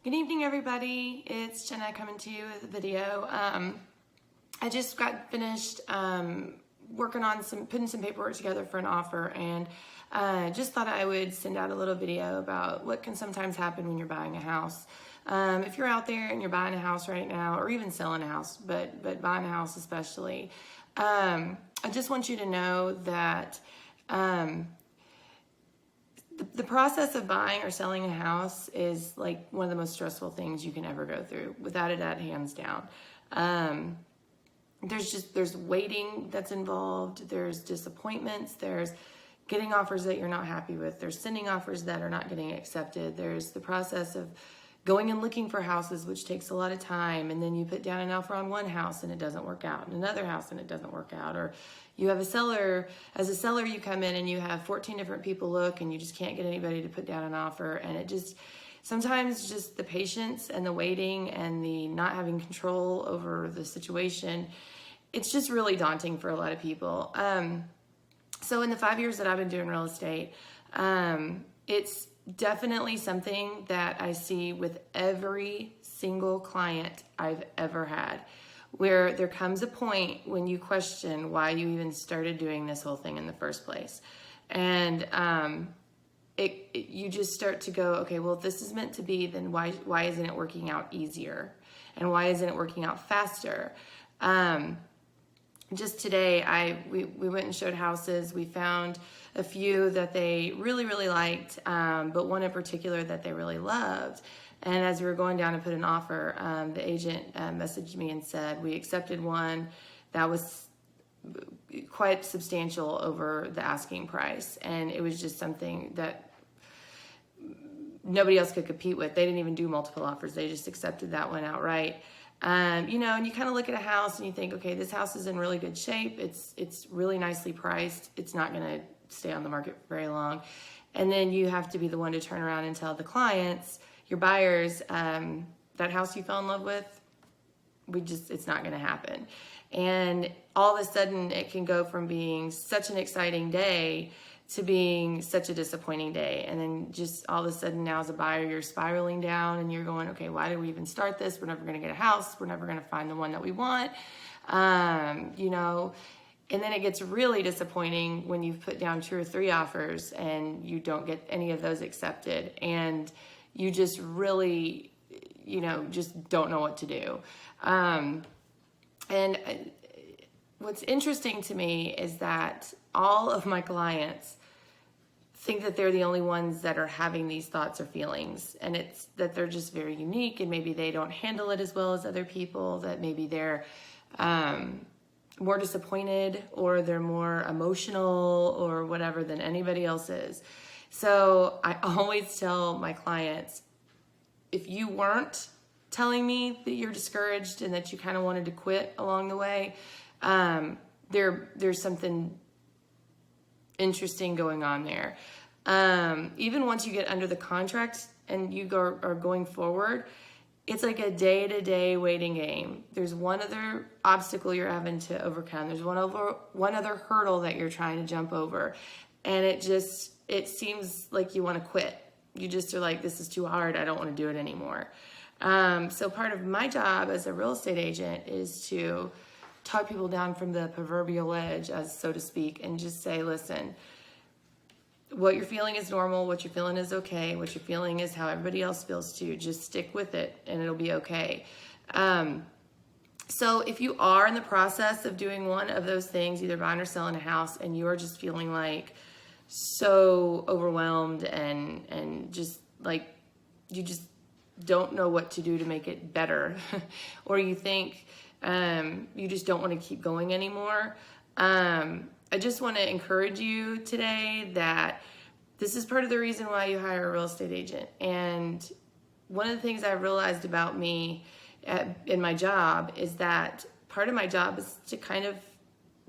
Good evening, everybody. It's Jenna coming to you with a video. I just got finished working on putting some paperwork together for an offer, and just thought I would send out a little video about what can sometimes happen when you're buying a house. If you're out there and you're buying a house right now, or even selling a house, but buying a house especially, I just want you to know that the process of buying or selling a house is like one of the most stressful things you can ever go through, without a doubt, hands down. There's waiting that's involved. There's disappointments. There's getting offers that you're not happy with. There's sending offers that are not getting accepted. There's the process of going and looking for houses, which takes a lot of time. And then you put down an offer on one house and it doesn't work out, and another house and it doesn't work out. Or you have a seller, as a seller, you come in and you have 14 different people look and you just can't get anybody to put down an offer. And it just, sometimes just the patience and the waiting and the not having control over the situation, it's just really daunting for a lot of people. So in the 5 years that I've been doing real estate, it's definitely something that I see with every single client I've ever had, where there comes a point when you question why you even started doing this whole thing in the first place. And you just start to go, okay, well, if this is meant to be, then why isn't it working out easier? And why isn't it working out faster? Just today, we went and showed houses. We found a few that they really, really liked, but one in particular that they really loved. And as we were going down to put an offer, the agent messaged me and said, we accepted one that was quite substantial over the asking price. And it was just something that nobody else could compete with. They didn't even do multiple offers. They just accepted that one outright. And you kind of look at a house and you think, okay, this house is in really good shape. It's really nicely priced. It's not going to stay on the market for very long. And then you have to be the one to turn around and tell the clients, your buyers, that house you fell in love with, it's not going to happen. And all of a sudden it can go from being such an exciting day to being such a disappointing day. And then just all of a sudden now as a buyer, you're spiraling down and you're going, okay, why did we even start this? We're never going to get a house. We're never going to find the one that we want. And then it gets really disappointing when you've put down 2 or 3 offers and you don't get any of those accepted. And you just really, just don't know what to do. And what's interesting to me is that all of my clients think that they're the only ones that are having these thoughts or feelings, and it's that they're just very unique, and maybe they don't handle it as well as other people, that maybe they're more disappointed or they're more emotional or whatever than anybody else is. So I always tell my clients, if you weren't telling me that you're discouraged and that you kind of wanted to quit along the way, there's something interesting going on there. Even once you get under the contract and you are going forward, it's like a day-to-day waiting game. There's one other obstacle you're having to overcome. There's one other hurdle that you're trying to jump over. And it seems like you want to quit. You just are like, this is too hard. I don't want to do it anymore. So part of my job as a real estate agent is to talk people down from the proverbial ledge, as so to speak, and just say, listen, what you're feeling is normal. What you're feeling is okay. What you're feeling is how everybody else feels too. Just stick with it and it'll be okay. So if you are in the process of doing one of those things, either buying or selling a house, and you are just feeling like so overwhelmed and just like you just don't know what to do to make it better, or you think you just don't want to keep going anymore, I just want to encourage you today that this is part of the reason why you hire a real estate agent. And one of the things I've realized about me in my job is that part of my job is to kind of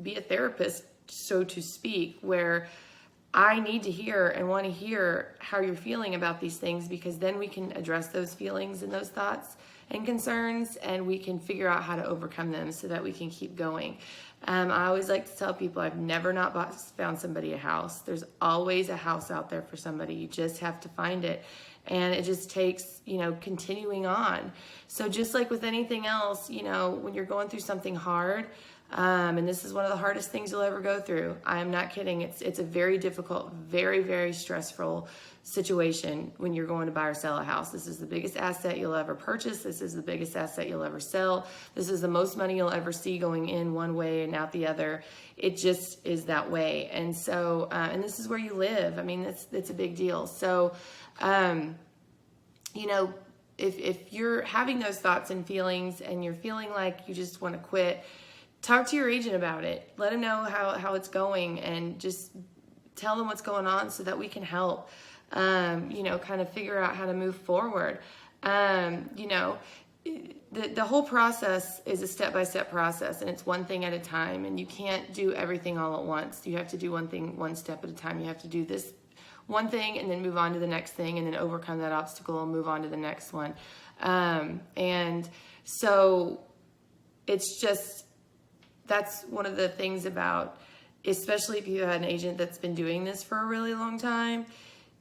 be a therapist, so to speak, where I need to hear and want to hear how you're feeling about these things, because then we can address those feelings and those thoughts and concerns, and we can figure out how to overcome them so that we can keep going. I always like to tell people I've never not found somebody a house. There's always a house out there for somebody. You just have to find it. And it just takes, continuing on. So just like with anything else, when you're going through something hard, and this is one of the hardest things you'll ever go through. I am not kidding. It's a very difficult, very, very stressful situation when you're going to buy or sell a house. This is the biggest asset you'll ever purchase. This is the biggest asset you'll ever sell. This is the most money you'll ever see going in one way and out the other. It just is that way. And so, and this is where you live. I mean, it's a big deal. So, if you're having those thoughts and feelings and you're feeling like you just want to quit, talk to your agent about it. Let them know how it's going, and just tell them what's going on so that we can help, kind of figure out how to move forward. The whole process is a step-by-step process, and it's one thing at a time, and you can't do everything all at once. You have to do one thing, one step at a time. You have to do this one thing and then move on to the next thing, and then overcome that obstacle and move on to the next one. And so it's just, that's one of the things about, especially if you had an agent that's been doing this for a really long time,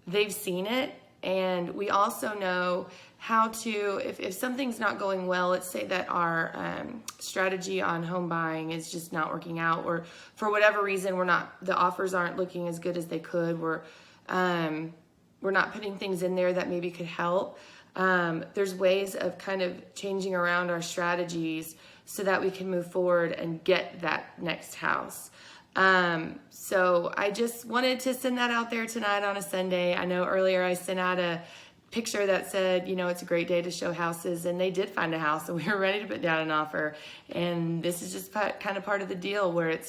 they've seen it. And we also know how to, if something's not going well, let's say that our strategy on home buying is just not working out, or for whatever reason, the offers aren't looking as good as they could. We're not putting things in there that maybe could help. There's ways of kind of changing around our strategies so that we can move forward and get that next house. So I just wanted to send that out there tonight on a Sunday. I know earlier I sent out a picture that said, it's a great day to show houses, and they did find a house, and we were ready to put down an offer. And this is just kind of part of the deal where it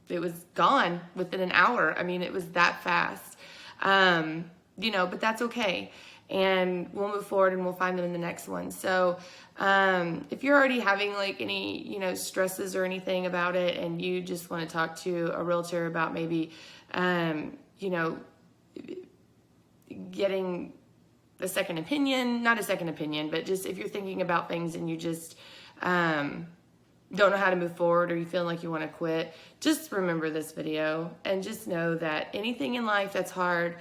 was gone within an hour. I mean, it was that fast, but that's okay. And we'll move forward and we'll find them in the next one. So, if you're already having like any, stresses or anything about it, and you just want to talk to a realtor about maybe, getting a second opinion, not a second opinion, but just if you're thinking about things and you just, don't know how to move forward, or you feel like you want to quit, just remember this video and just know that anything in life that's hard,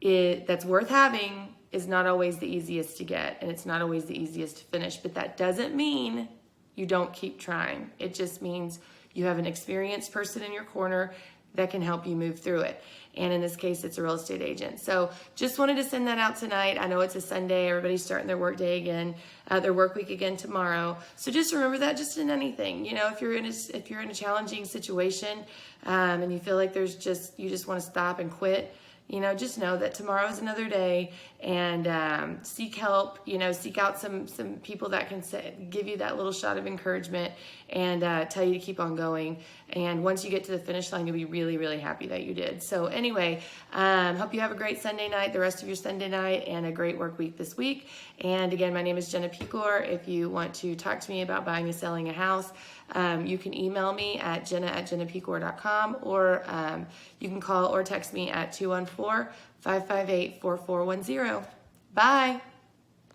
that's worth having, is not always the easiest to get, and it's not always the easiest to finish. But that doesn't mean you don't keep trying. It just means you have an experienced person in your corner that can help you move through it. And in this case, it's a real estate agent. So just wanted to send that out tonight. I know it's a Sunday. Everybody's starting their work day again, their work week again tomorrow. So just remember that, just in anything, if you're in a challenging situation, and you feel like you just want to stop and quit, just know that tomorrow is another day, and seek help. Seek out some people that can give you that little shot of encouragement and tell you to keep on going. And once you get to the finish line, you'll be really, really happy that you did. So anyway, hope you have a great Sunday night, the rest of your Sunday night, and a great work week this week. And again, my name is Jenna Pecor. If you want to talk to me about buying and selling a house, you can email me at jenna@jennapecor.com, or you can call or text me at 214-558-4410. Bye.